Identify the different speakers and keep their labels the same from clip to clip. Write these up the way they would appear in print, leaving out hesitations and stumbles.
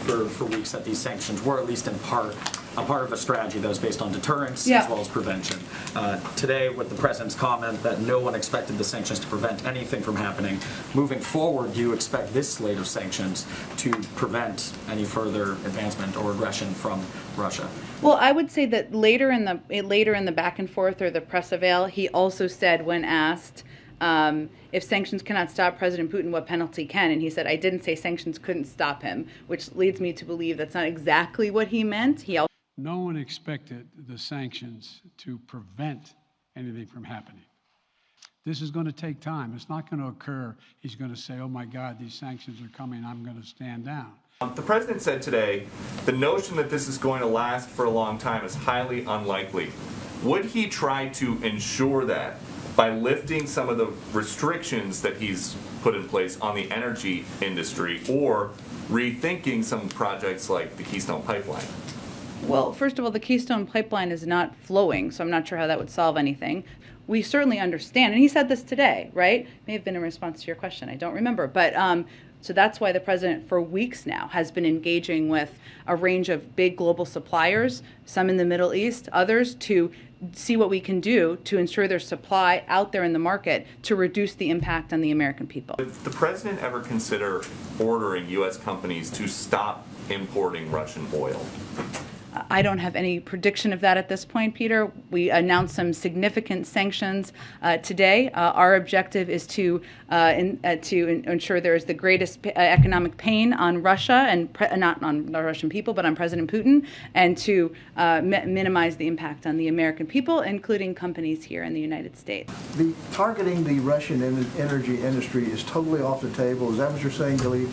Speaker 1: for weeks that these sanctions were, at least in part, a part of a strategy that was based on deterrence
Speaker 2: Yeah.
Speaker 1: as well as prevention. Today, with the president's comment that no one expected the sanctions to prevent anything from happening, moving forward, do you expect this slate of sanctions to prevent any further advancement or aggression from Russia?
Speaker 2: Well, I would say that later in the back and forth or the press avail, he also said when asked if sanctions cannot stop President Putin, what penalty can? And he said, I didn't say sanctions couldn't stop him, which leads me to believe that's not exactly what he meant.
Speaker 3: No one expected the sanctions to prevent anything from happening. This is going to take time. It's not going to occur. He's going to say, oh my God, these sanctions are coming, I'm going to stand down.
Speaker 4: The president said today, the notion that this is going to last for a long time is highly unlikely. Would he try to ensure that by lifting some of the restrictions that he's put in place on the energy industry or rethinking some projects like the Keystone Pipeline?
Speaker 2: Well, first of all, the Keystone Pipeline is not flowing, so I'm not sure how that would solve anything. We certainly understand, and he said this today, right? May have been in response to your question, I don't remember. But so that's why the president for weeks now has been engaging with a range of big global suppliers, some in the Middle East, others, to see what we can do to ensure there's supply out there in the market to reduce the impact on the American people.
Speaker 4: Did the president ever consider ordering U.S. companies to stop importing Russian oil?
Speaker 2: I don't have any prediction of that at this point, Peter. We announced some significant sanctions today. Our objective is to ensure there is the greatest economic pain on Russia, and not on the Russian people, but on President Putin, and to minimize the impact on the American people, including companies here in the United States.
Speaker 5: Targeting the Russian energy industry is totally off the table. Is that what you're saying, Khalid?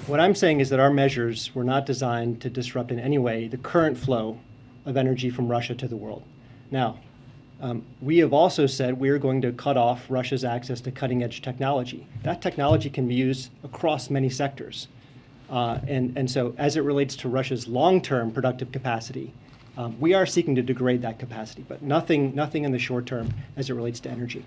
Speaker 6: What I'm saying is that our measures were not designed to disrupt in any way the current flow of energy from Russia to the world. Now, we have also said we're going to cut off Russia's access to cutting-edge technology. That technology can be used across many sectors. And so as it relates to Russia's long-term productive capacity, we are seeking to degrade that capacity, but nothing in the short term as it relates to energy.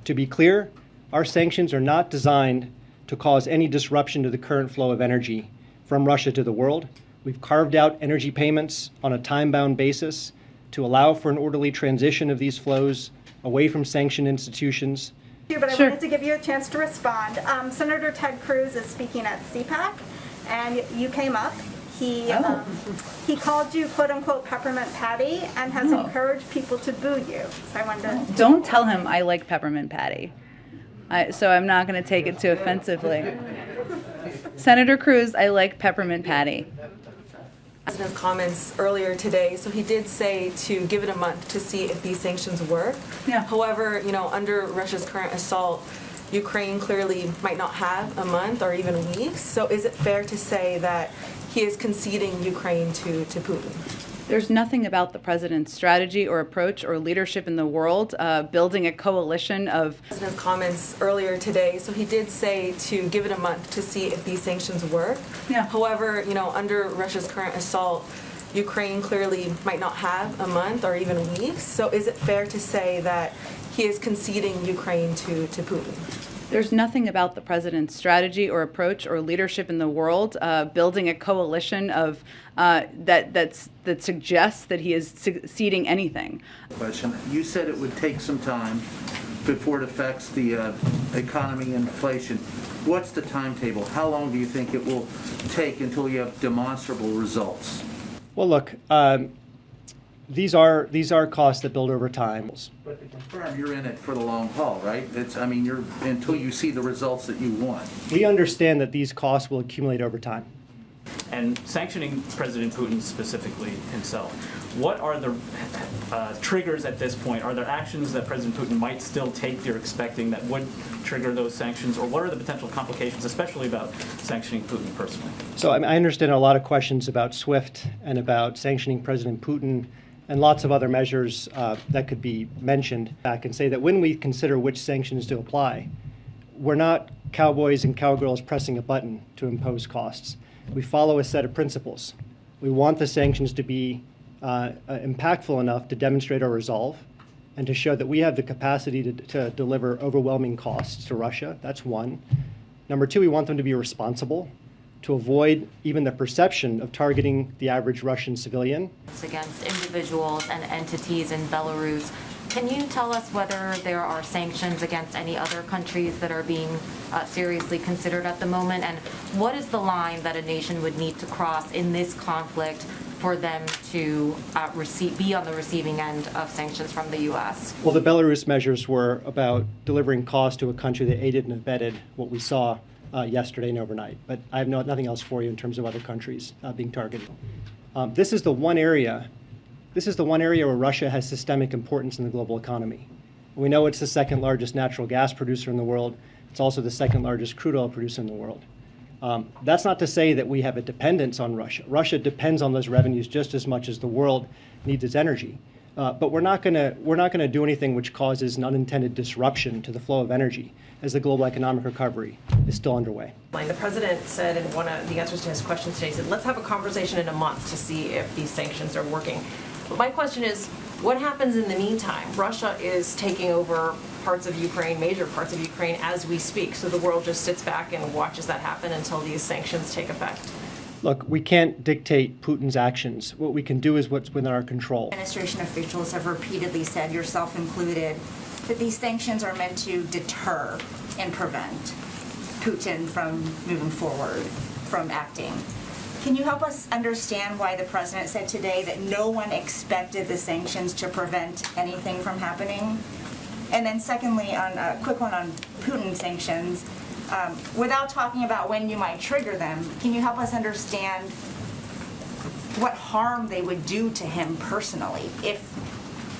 Speaker 6: To be clear, our sanctions are not designed to cause any disruption to the current flow of energy from Russia to the world. We've carved out energy payments on a time-bound basis to allow for an orderly transition of these flows away from sanctioned institutions.
Speaker 7: But I wanted to give you a chance to respond. Senator Ted Cruz is speaking at CPAC, and you came up. He called you "quote unquote" peppermint patty and has encouraged people to boo you. So I wanted to.
Speaker 2: Don't tell him I like peppermint patty. So I'm not going to take it too offensively. Senator Cruz, I like peppermint patty.
Speaker 8: President's comments earlier today, so he did say to give it a month to see if these sanctions work.
Speaker 2: Yeah.
Speaker 8: However, under Russia's current assault, Ukraine clearly might not have a month or even weeks. So is it fair to say that he is conceding Ukraine to Putin?
Speaker 2: There's nothing about the president's strategy or approach or leadership in the world building a coalition of.
Speaker 8: President's comments earlier today, so he did say to give it a month to see if these sanctions work.
Speaker 2: Yeah.
Speaker 8: However, under Russia's current assault, Ukraine clearly might not have a month or even weeks. So is it fair to say that he is conceding Ukraine to Putin?
Speaker 2: There's nothing about the president's strategy or approach or leadership in the world building a coalition of that suggests that he is ceding anything.
Speaker 9: Question. You said it would take some time before it affects the economy and inflation. What's the timetable? How long do you think it will take until you have demonstrable results?
Speaker 6: Well, look, these are costs that build over time.
Speaker 9: But to confirm, you're in it for the long haul, right? You're until you see the results that you want.
Speaker 6: We understand that these costs will accumulate over time.
Speaker 10: And sanctioning President Putin specifically himself, what are the triggers at this point? Are there actions that President Putin might still take you're expecting that would trigger those sanctions? Or what are the potential complications, especially about sanctioning Putin personally?
Speaker 6: So I understand a lot of questions about SWIFT and about sanctioning President Putin and lots of other measures that could be mentioned back and say that when we consider which sanctions to apply, we're not cowboys and cowgirls pressing a button to impose costs. We follow a set of principles. We want the sanctions to be impactful enough to demonstrate our resolve and to show that we have the capacity to deliver overwhelming costs to Russia. That's one. Number two, we want them to be responsible. to avoid even the perception of targeting the average Russian civilian.
Speaker 11: Against individuals and entities in Belarus. Can you tell us whether there are sanctions against any other countries that are being seriously considered at the moment? And what is the line that a nation would need to cross in this conflict for them to be on the receiving end of sanctions from the U.S.?
Speaker 6: Well, the Belarus measures were about delivering cost to a country that aided and abetted what we saw yesterday and overnight. But I have nothing else for you in terms of other countries being targeted. This is the one area where Russia has systemic importance in the global economy. We know it's the second largest natural gas producer in the world. It's also the second largest crude oil producer in the world. That's not to say that we have a dependence on Russia. Russia depends on those revenues just as much as the world needs its energy. But we're not going to do anything which causes an unintended disruption to the flow of energy as the global economic recovery is still underway.
Speaker 12: The president said in one of the answers to his questions today, he said, let's have a conversation in a month to see if these sanctions are working. But my question is, what happens in the meantime? Russia is taking over parts of Ukraine, major parts of Ukraine, as we speak. So the world just sits back and watches that happen until these sanctions take effect.
Speaker 6: Look, we can't dictate Putin's actions. What we can do is what's within our control.
Speaker 13: Administration officials have repeatedly said, yourself included, that these sanctions are meant to deter and prevent Putin from moving forward, from acting. Can you help us understand why the president said today that no one expected the sanctions to prevent anything from happening? And then secondly, on a quick one on Putin sanctions, without talking about when you might trigger them, can you help us understand what harm they would do to him personally if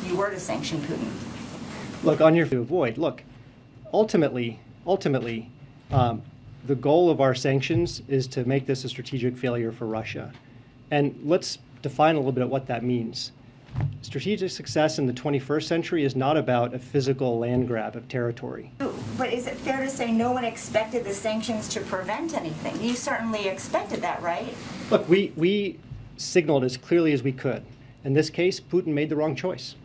Speaker 13: you were to sanction Putin?
Speaker 6: Look, on your to avoid, ultimately, the goal of our sanctions is to make this a strategic failure for Russia. And let's define a little bit what that means. Strategic success in the 21st century is not about a physical land grab of territory.
Speaker 13: But is it fair to say no one expected the sanctions to prevent anything? You certainly expected that, right?
Speaker 6: Look, we signaled as clearly as we could. In this case, Putin made the wrong choice.